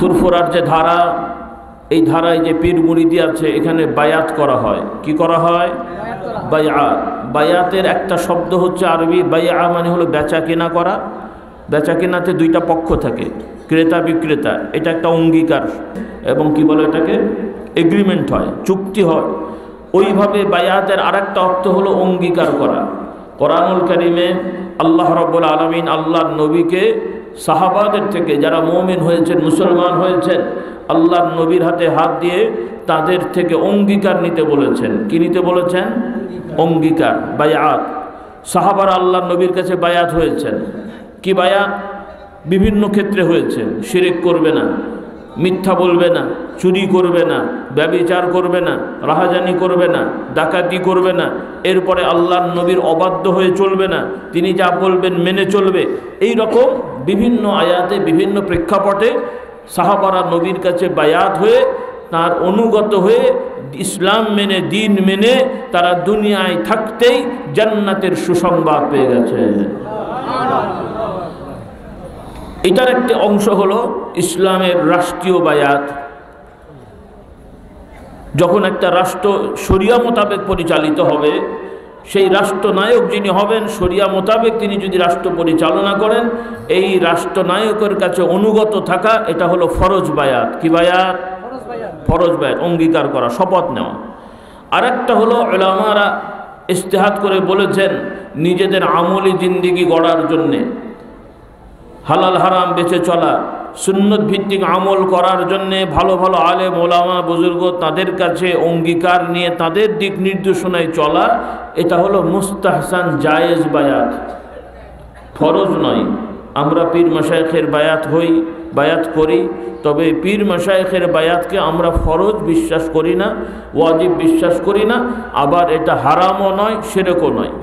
ফুরফুরার যে ধারা, এই ধারায় যে পীর মুরিদি আছে এখানে বায়াত করা হয়। কি করা হয়? বায়াত। বায়াতের একটা শব্দ হচ্ছে আরবি বায়া, মানে হলো বেচা কেনা করা। বেচা কেনাতে দুইটা পক্ষ থাকে, ক্রেতা বিক্রেতা, এটা একটা অঙ্গীকার এবং কি বলে এটাকে এগ্রিমেন্ট হয়, চুক্তি হয়। ওইভাবে বায়াতের আরেকটা অর্থ হলো অঙ্গীকার করা। কোরআনুল কারীমে আল্লাহ রাব্বুল আলামিন আল্লাহর নবীকে সাহাবাদের থেকে যারা মুমিন হয়েছেন, মুসলমান হয়েছেন, আল্লাহর নবীর হাতে হাত দিয়ে তাদের থেকে অঙ্গীকার নিতে বলেছেন। কি নিতে বলেছেন? অঙ্গীকার, বায়াত। সাহাবারা আল্লাহর নবীর কাছে বায়াত হয়েছেন। কি বায়াত? বিভিন্ন ক্ষেত্রে হয়েছেন। শিরক করবে না, মিথ্যা বলবে না, চুরি করবে না, ব্যভিচার করবে না, রাহাজানি করবে না, ডাকাতি করবে না, এরপরে আল্লাহর নবীর অবাধ্য হয়ে চলবে না, তিনি যা বলবেন মেনে চলবে। এই রকম বিভিন্ন আয়াতে বিভিন্ন প্রেক্ষাপটে সাহাবারা নবীর কাছে বায়াত হয়ে তার অনুগত হয়ে ইসলাম মেনে, দিন মেনে তারা দুনিয়ায় থাকতেই জান্নাতের সুসংবাদ পেয়ে গেছে। এটার একটি অংশ হলো ইসলামের রাষ্ট্রীয় বায়াত। যখন একটা রাষ্ট্র শরিয়া মোতাবেক পরিচালিত হবে, সেই রাষ্ট্রনায়ক যিনি হবেন শরিয়া মোতাবেক তিনি যদি রাষ্ট্র পরিচালনা করেন, এই রাষ্ট্রনায়কের কাছে অনুগত থাকা, এটা হলো ফরজ বায়াত। কি বায়াত? ফরজ বায়াত, অঙ্গীকার করা, শপথ নেওয়া। আরেকটা হলো উলামারা ইজতিহাদ করে বলেছেন নিজেদের আমলি জিন্দেগি গড়ার জন্যে, হালাল হারাম বেঁচে চলা, সুন্নত ভিত্তিক আমল করার জন্যে ভালো ভালো আলেম ওলামা বুজুর্গ তাদের কাছে অঙ্গীকার নিয়ে তাদের দিক নির্দেশনায় চলা, এটা হলো মুস্তাহসান জায়েজ বায়াত, ফরজ নয়। আমরা পীর মাশায়েখের বায়াত হই, বায়াত করি, তবে পীর মাশায়েখের বায়াতকে আমরা ফরজ বিশ্বাস করি না, ওয়াজিব বিশ্বাস করি না, আবার এটা হারামও নয়, শিরকও নয়।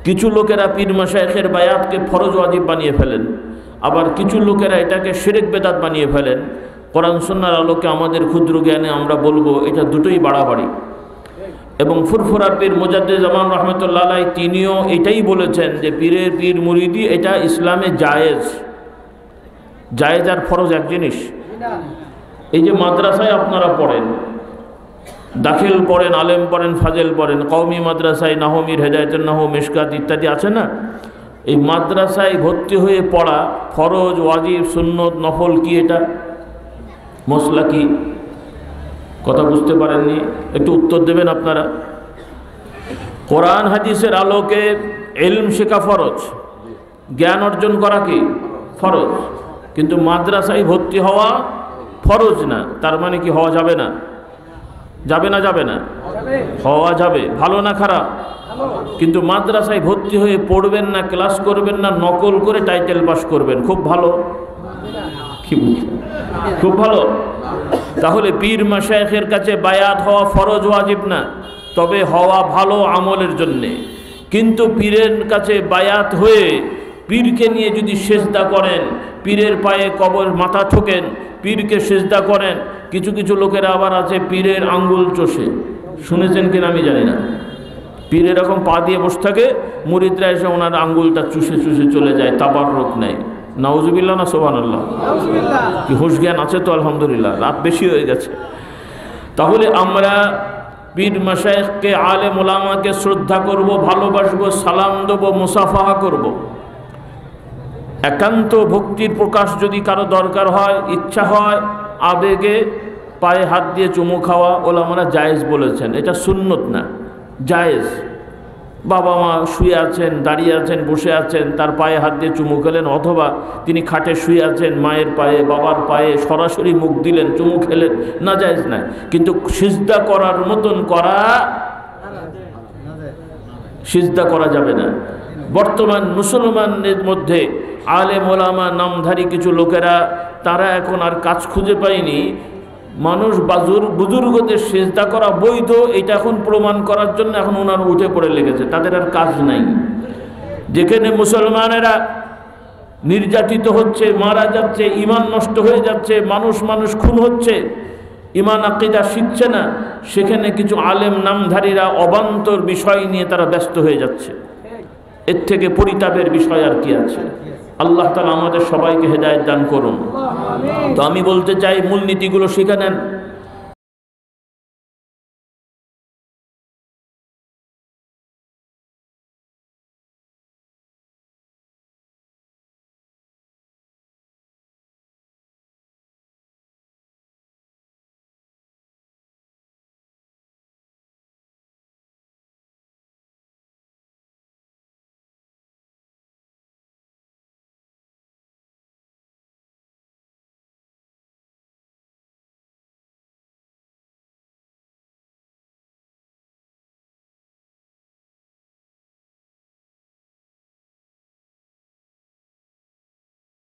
কিছু লোকেরা পীর মাশায়েখের বায়াতকে ফরজ ওয়াজিব বানিয়ে ফেলেন, আবার কিছু লোকেরা এটাকে শিরক বেদাত বানিয়ে ফেলেন। কোরআন সুন্নাহর আলোকে আমাদের ক্ষুদ্র জ্ঞানে আমরা বলবো এটা দুটোই বাড়াবাড়ি। এবং ফুরফুরার পীর মুজাদ্দিদ জামান রহমতুল্লাহ আলাইহি তিনিও এটাই বলেছেন যে পীরের পীর মুরিদি এটা ইসলামে জায়েজ। জায়েজ আর ফরজ এক জিনিস। এই যে মাদ্রাসায় আপনারা পড়েন, দাখিল পড়েন, আলেম পড়েন, ফাজেল পড়েন, কওমি মাদ্রাসায় নাহমির, হেদায়েতুন নাহু, মিশকাত ইত্যাদি আছে না? এই মাদ্রাসায় ভর্তি হয়ে পড়া ফরজ, ওয়াজিব, সুন্নত, নফল কি? এটা মসলা কি? কথা বুঝতে পারেননি? একটু উত্তর দেবেন আপনারা। কোরআন হাদিসের আলোকে ইলম শেখা ফরজ, জ্ঞান অর্জন করা কি ফরজ, কিন্তু মাদ্রাসায় ভর্তি হওয়া ফরজ না। তার মানে কি হওয়া যাবে না? যাবে না? যাবে না, হওয়া যাবে। ভালো না খারাপ? কিন্তু মাদ্রাসায় ভর্তি হয়ে পড়বেন না, ক্লাস করবেন না, নকল করে টাইটেল পাস করবেন, খুব ভালো। কি বুঝলেন? খুব ভালো। তাহলে পীর মাশায়েখের কাছে বায়াত হওয়া ফরজ ওয়াজিব না, তবে হওয়া ভালো আমলের জন্যে। কিন্তু পীরের কাছে বায়াত হয়ে পীরকে নিয়ে যদি সেজদা করেন, পীরের পায়ে কবর মাথা ঠোকেন, পীরকে সেজদা করেন, কিছু কিছু লোকেরা আবার আছে পীরের আঙ্গুল চষে, শুনেছেন কিনা আমি জানি না। পীর এরকম পা দিয়ে বসে থাকে, মুরিদরা এসে ওনার আঙ্গুলটা চুষে চুষে চলে যায়, তাবাররুক নেয়। নাউজুবিল্লাহ না সুবহানাল্লাহ? কি হুঁশ জ্ঞান আছে তো? আলহামদুলিল্লাহ, রাত বেশি হয়ে গেছে। তাহলে আমরা পীর মাশায়েখকে, আলেম ওলামাকে শ্রদ্ধা করব, ভালোবাসবো, সালাম দেবো, মুসাফাহা করব। একান্ত ভক্তির প্রকাশ যদি কারো দরকার হয়, ইচ্ছা হয়, আবেগে পায়ে হাত দিয়ে চুমু খাওয়া ওলামারা জায়েজ বলেছেন। এটা সুন্নত না, জায়েজ। বাবা মা শুয়ে আছেন, দাঁড়িয়ে আছেন, বসে আছেন, তার পায়ে হাত দিয়ে চুমু খেলেন, অথবা তিনি খাটে শুয়ে আছেন, মায়ের পায়ে, বাবার পায়ে সরাসরি মুখ দিলেন, চুমু খেলেন, না জায়েজ না। কিন্তু সিজদা করার মতন করা, সিজদা করা যাবে না। বর্তমান মুসলমানদের মধ্যে আলেম ওলামা নামধারী কিছু লোকেরা, তারা এখন আর কাজ খুঁজে পায়নি। মানুষ বুজুর্গদের সেজদা করা বৈধ, এটা এখন প্রমাণ করার জন্য এখন ওনারা উঠে পড়ে লেগেছে, তাদের আর কাজ নাই। যেখানে মুসলমানেরা নির্যাতিত হচ্ছে, মারা যাচ্ছে, ইমান নষ্ট হয়ে যাচ্ছে, মানুষ খুন হচ্ছে, ইমান আকীদা শিখছে না, সেখানে কিছু আলেম নামধারীরা অবান্তর বিষয় নিয়ে তারা ব্যস্ত হয়ে যাচ্ছে। এর থেকে পরিতাপের বিষয় আর কি আছে? আল্লাহ তাআলা আমাদের সবাইকে হেদায়েত দান করুন। তো আমি বলতে চাই মূলনীতিগুলো শিখে নেন।